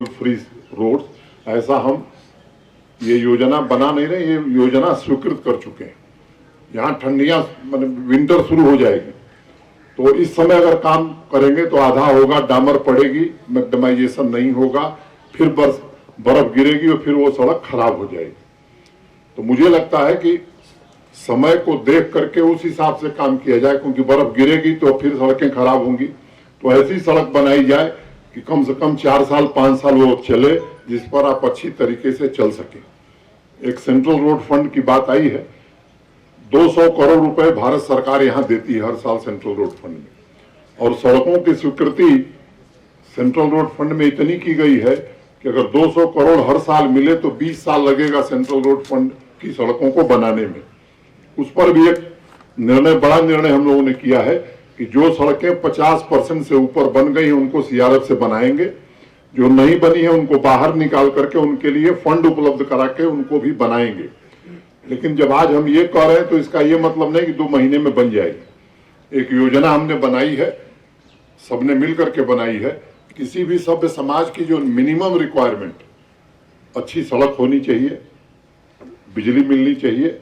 Free roads, ऐसा हम ये योजना बना नहीं रहे, ये योजना स्वीकृत कर चुके हैं। यहाँ ठंडियां मतलब विंटर शुरू हो जाएगी, तो इस समय अगर काम करेंगे तो आधा होगा, डामर पड़ेगी, मैग्नेटाइजेशन नहीं होगा, फिर बर्फ गिरेगी और फिर वो सड़क खराब हो जाएगी। तो मुझे लगता है कि समय को देख करके उस हिसाब से काम किया जाए, क्योंकि बर्फ गिरेगी तो फिर सड़कें खराब होंगी। तो ऐसी सड़क बनाई जाए कि कम से कम 4 साल 5 साल वो चले, जिस पर आप अच्छी तरीके से चल सके। एक सेंट्रल रोड फंड की बात आई है, 200 करोड़ रुपए भारत सरकार यहां देती है हर साल सेंट्रल रोड फंड में, और सड़कों की स्वीकृति सेंट्रल रोड फंड में इतनी की गई है कि अगर 200 करोड़ हर साल मिले तो 20 साल लगेगा सेंट्रल रोड फंड की सड़कों को बनाने में। उस पर भी एक निर्णय, बड़ा निर्णय हम लोगों ने किया है कि जो सड़कें 50% से ऊपर बन गई हैं उनको सीआरएफ से बनाएंगे, जो नहीं बनी है उनको बाहर निकाल करके उनके लिए फंड उपलब्ध करा के उनको भी बनाएंगे। लेकिन जब आज हम ये कह रहे हैं तो इसका ये मतलब नहीं कि 2 महीने में बन जाएगी। एक योजना हमने बनाई है, सबने मिलकर के बनाई है। किसी भी सभ्य समाज की जो मिनिमम रिक्वायरमेंट, अच्छी सड़क होनी चाहिए, बिजली मिलनी चाहिए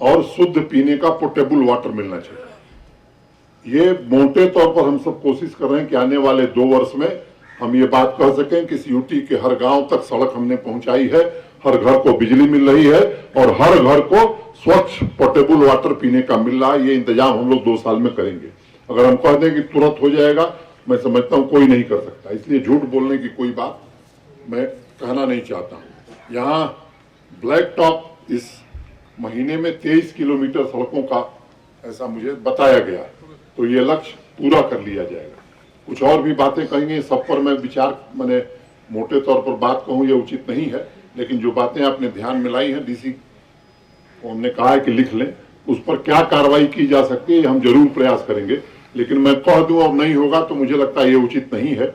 और शुद्ध पीने का पोर्टेबल वाटर मिलना चाहिए। ये मोटे तौर पर हम सब कोशिश कर रहे हैं कि आने वाले 2 वर्ष में हम ये बात कह सकें कि यूटी के हर गांव तक सड़क हमने पहुंचाई है, हर घर को बिजली मिल रही है और हर घर को स्वच्छ पोर्टेबल वाटर पीने का मिल रहा है। ये इंतजाम हम लोग 2 साल में करेंगे। अगर हम कह दें कि तुरंत हो जाएगा, मैं समझता हूं कोई नहीं कर सकता, इसलिए झूठ बोलने की कोई बात मैं कहना नहीं चाहता हूं। यहाँ ब्लैक टॉप इस महीने में 23 किलोमीटर सड़कों का ऐसा मुझे बताया गया, तो ये लक्ष्य पूरा कर लिया जाएगा। कुछ और भी बातें कहेंगे, सब पर मैं विचार, मैंने मोटे तौर पर बात कहूँ ये उचित नहीं है, लेकिन जो बातें आपने ध्यान में लाई हैं, डीसी को हमने कहा है कि लिख लें, उस पर क्या कार्रवाई की जा सकती है हम जरूर प्रयास करेंगे। लेकिन मैं कह दूं और नहीं होगा तो मुझे लगता है ये उचित नहीं है।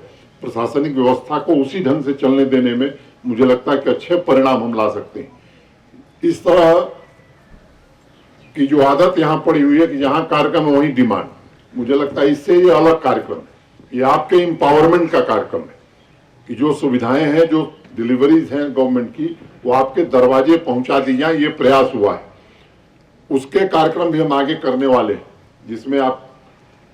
प्रशासनिक व्यवस्था को उसी ढंग से चलने देने में मुझे लगता है कि अच्छे परिणाम हम ला सकते हैं। इस तरह की जो आदत यहाँ पड़ी हुई है कि जहाँ कार्यक्रम है वहीं डिमांड, मुझे लगता है इससे ये अलग कार्यक्रम है, ये आपके एम्पावरमेंट का कार्यक्रम है कि जो सुविधाएं हैं, जो डिलीवरीज हैं गवर्नमेंट की, वो आपके दरवाजे पहुंचा दी जाए, ये प्रयास हुआ है। उसके कार्यक्रम भी हम आगे करने वाले हैं, जिसमें आप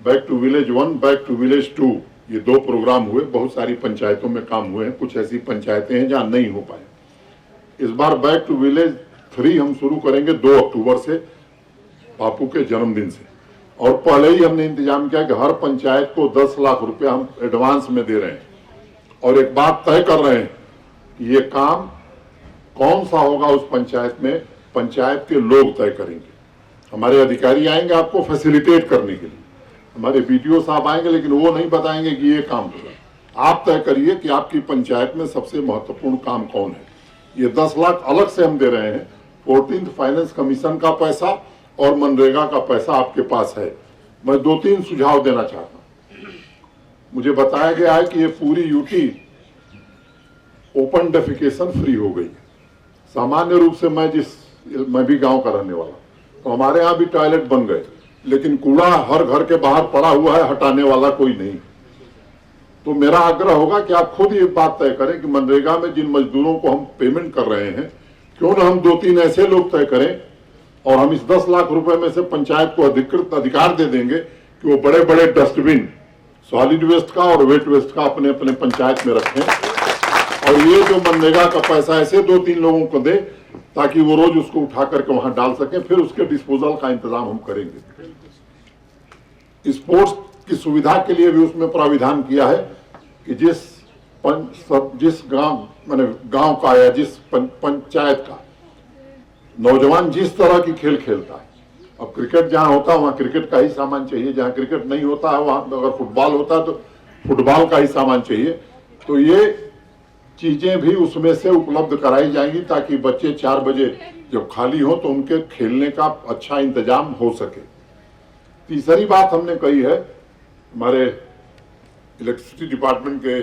back to village 1, back to village 2, ये 2 प्रोग्राम हुए। बहुत सारी पंचायतों में काम हुए हैं, कुछ ऐसी पंचायतें हैं जहां नहीं हो पाए। इस बार बैक टू विलेज 3 हम शुरू करेंगे 2 अक्टूबर से, बापू के जन्मदिन से। और पहले ही हमने इंतजाम किया कि हर पंचायत को 10 लाख रुपया हम एडवांस में दे रहे हैं, और एक बात तय कर रहे हैं कि ये काम कौन सा होगा उस पंचायत में, पंचायत के लोग तय करेंगे। हमारे अधिकारी आएंगे आपको फैसिलिटेट करने के लिए, हमारे बीडीओ साहब आएंगे, लेकिन वो नहीं बताएंगे कि ये काम होगा। आप तय करिए कि आपकी पंचायत में सबसे महत्वपूर्ण काम कौन है। ये 10 लाख अलग से हम दे रहे हैं, 14th फाइनेंस कमीशन का पैसा और मनरेगा का पैसा आपके पास है। मैं 2-3 सुझाव देना चाहता हूं। मुझे बताया गया है कि ये पूरी यूटी ओपन डेफिकेशन फ्री हो गई। सामान्य रूप से मैं भी गांव का रहने वाला, तो हमारे यहाँ भी टॉयलेट बन गए, लेकिन कूड़ा हर घर के बाहर पड़ा हुआ है, हटाने वाला कोई नहीं। तो मेरा आग्रह होगा कि आप खुद ये बात तय करें कि मनरेगा में जिन मजदूरों को हम पेमेंट कर रहे हैं, क्यों ना हम 2-3 ऐसे लोग तय करें, और हम इस 10 लाख रुपए में से पंचायत को अधिकृत अधिकार दे देंगे कि वो बड़े बड़े डस्टबिन सॉलिड वेस्ट का और वेट वेस्ट का अपने अपने पंचायत में रखें, और ये जो मनरेगा का पैसा ऐसे 2-3 लोगों को दे ताकि वो रोज उसको उठा करके वहां डाल सकें, फिर उसके डिस्पोजल का इंतजाम हम करेंगे। स्पोर्ट्स की सुविधा के लिए भी उसमें प्राविधान किया है कि जिस गांव, माने गांव का या जिस पंचायत का नौजवान जिस तरह की खेल खेलता है, अब क्रिकेट जहां होता है वहां क्रिकेट का ही सामान चाहिए, जहां क्रिकेट नहीं होता है वहां अगर फुटबॉल होता है तो फुटबॉल का ही सामान चाहिए। तो ये चीजें भी उसमें से उपलब्ध कराई जाएंगी ताकि बच्चे 4 बजे जब खाली हो तो उनके खेलने का अच्छा इंतजाम हो सके। तीसरी बात हमने कही है, हमारे इलेक्ट्रिसिटी डिपार्टमेंट के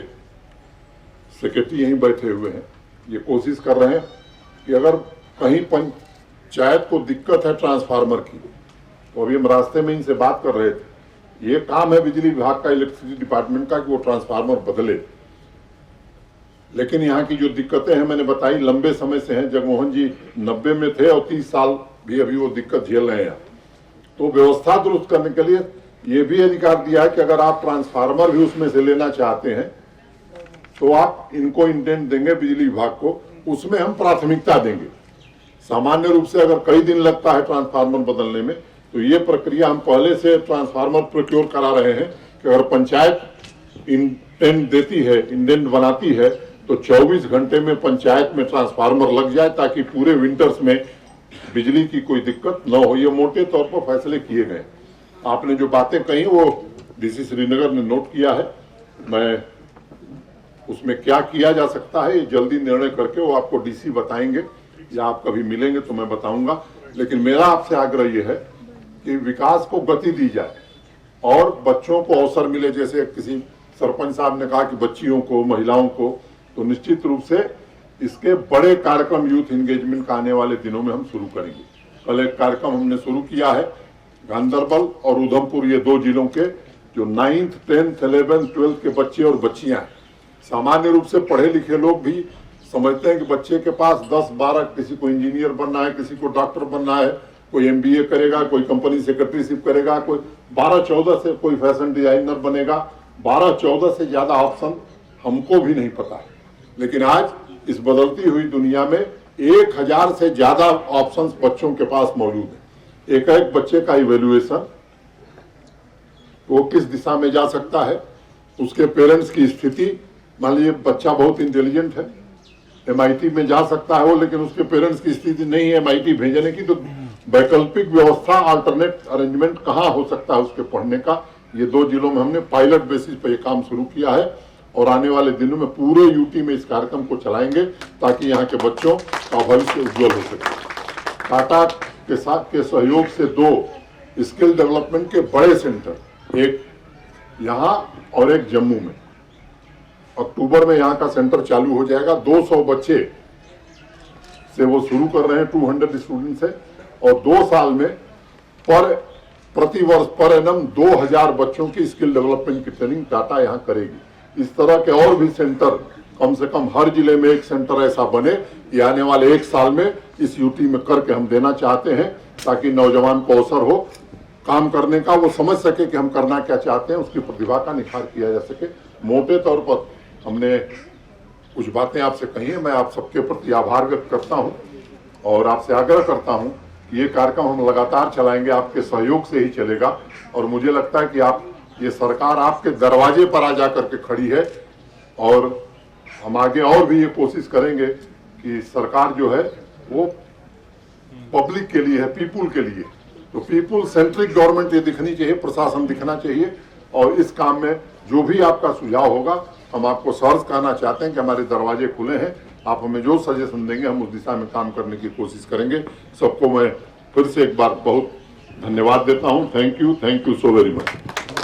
सेक्रेटरी यहीं बैठे हुए हैं, ये कोशिश कर रहे हैं कि अगर कहीं पंचायत को दिक्कत है ट्रांसफार्मर की, तो अभी हम रास्ते में इनसे बात कर रहे थे, ये काम है बिजली विभाग का, इलेक्ट्रिसिटी डिपार्टमेंट का, कि वो ट्रांसफार्मर बदले। लेकिन यहाँ की जो दिक्कतें हैं मैंने बताई लंबे समय से हैं। जगमोहन जी 90 में थे और 30 साल भी अभी वो दिक्कत झेल रहे हैं। तो व्यवस्था दुरुस्त करने के लिए ये भी अधिकार दिया है कि अगर आप ट्रांसफार्मर भी उसमें से लेना चाहते हैं तो आप इनको इंटेंट देंगे बिजली विभाग को, उसमें हम प्राथमिकता देंगे। सामान्य रूप से अगर कई दिन लगता है ट्रांसफार्मर बदलने में, तो ये प्रक्रिया हम पहले से ट्रांसफार्मर प्रोक्योर करा रहे हैं कि अगर पंचायत इंटेंट देती है, इंडेंट बनाती है, तो 24 घंटे में पंचायत में ट्रांसफार्मर लग जाए ताकि पूरे विंटर्स में बिजली की कोई दिक्कत न हो। ये मोटे तौर पर फैसले किए गए। आपने जो बातें कही वो डीसी श्रीनगर ने नोट किया है। मैं उसमें क्या किया जा सकता है ये जल्दी निर्णय करके वो आपको डीसी बताएंगे, या आप कभी मिलेंगे तो मैं बताऊंगा। लेकिन मेरा आपसे आग्रह ये है कि विकास को गति दी जाए और बच्चों को अवसर मिले। जैसे किसी सरपंच साहब ने कहा कि बच्चियों को, महिलाओं को, तो निश्चित रूप से इसके बड़े कार्यक्रम यूथ एंगेजमेंट का आने वाले दिनों में हम शुरू करेंगे। कल एक कार्यक्रम हमने शुरू किया है गांधरबल और उधमपुर, ये 2 जिलों के जो 9th, 10th, 11th, 12th के बच्चे और बच्चियां हैं। सामान्य रूप से पढ़े लिखे लोग भी समझते हैं कि बच्चे के पास 10-12, किसी को इंजीनियर बनना है, किसी को डॉक्टर बनना है, कोई MBA करेगा, कोई कंपनी सेक्रेटरीशिप करेगा, कोई 12-14 से कोई फैशन डिजाइनर बनेगा। 12-14 से ज्यादा ऑप्शन हमको भी नहीं पता है, लेकिन आज इस बदलती हुई दुनिया में 1000 से ज्यादा ऑप्शंस बच्चों के पास मौजूद है। एक बच्चे का इवेल्युएशन वो किस दिशा में जा सकता है, उसके पेरेंट्स की स्थिति, मान लीजिए बच्चा बहुत इंटेलिजेंट है, MIT में जा सकता है वो, लेकिन उसके पेरेंट्स की स्थिति नहीं है MIT भेजने की, तो वैकल्पिक व्यवस्था, अल्टरनेट अरेंजमेंट कहाँ हो सकता है उसके पढ़ने का। ये 2 जिलों में हमने पायलट बेसिस पर यह काम शुरू किया है और आने वाले दिनों में पूरे यूटी में इस कार्यक्रम को चलाएंगे ताकि यहाँ के बच्चों का भविष्य उज्जवल हो सके। टाटा के साथ के सहयोग से 2 स्किल डेवलपमेंट के बड़े सेंटर, एक यहाँ और एक जम्मू में, अक्टूबर में यहाँ का सेंटर चालू हो जाएगा। 200 बच्चे से वो शुरू कर रहे हैं, 200 स्टूडेंट्स है, और 2 साल में प्रति वर्ष पर एनम 2000 बच्चों की स्किल डेवलपमेंट की ट्रेनिंग टाटा यहाँ करेगी। इस तरह के और भी सेंटर कम से कम हर जिले में एक सेंटर ऐसा बने, ये आने वाले 1 साल में इस यूटी में करके हम देना चाहते हैं ताकि नौजवान को अवसर हो काम करने का, वो समझ सके कि हम करना क्या चाहते हैं, उसकी प्रतिभा का निखार किया जा सके। मोटे तौर पर हमने कुछ बातें आपसे कही हैं। मैं आप सबके प्रति आभार व्यक्त करता हूं और आपसे आग्रह करता हूं कि ये कार्यक्रम हम लगातार चलाएंगे, आपके सहयोग से ही चलेगा। और मुझे लगता है कि आप, ये सरकार आपके दरवाजे पर आ जा करके खड़ी है और हम आगे और भी ये कोशिश करेंगे कि सरकार जो है वो पब्लिक के लिए है, पीपुल के लिए। तो पीपुल सेंट्रिक गवर्नमेंट ये दिखनी चाहिए, प्रशासन दिखना चाहिए। और इस काम में जो भी आपका सुझाव होगा, हम आपको सहर्ष कहना चाहते हैं कि हमारे दरवाजे खुले हैं। आप हमें जो सजेशन देंगे हम उस दिशा में काम करने की कोशिश करेंगे। सबको मैं फिर से एक बार बहुत धन्यवाद देता हूं। Thank you so very much.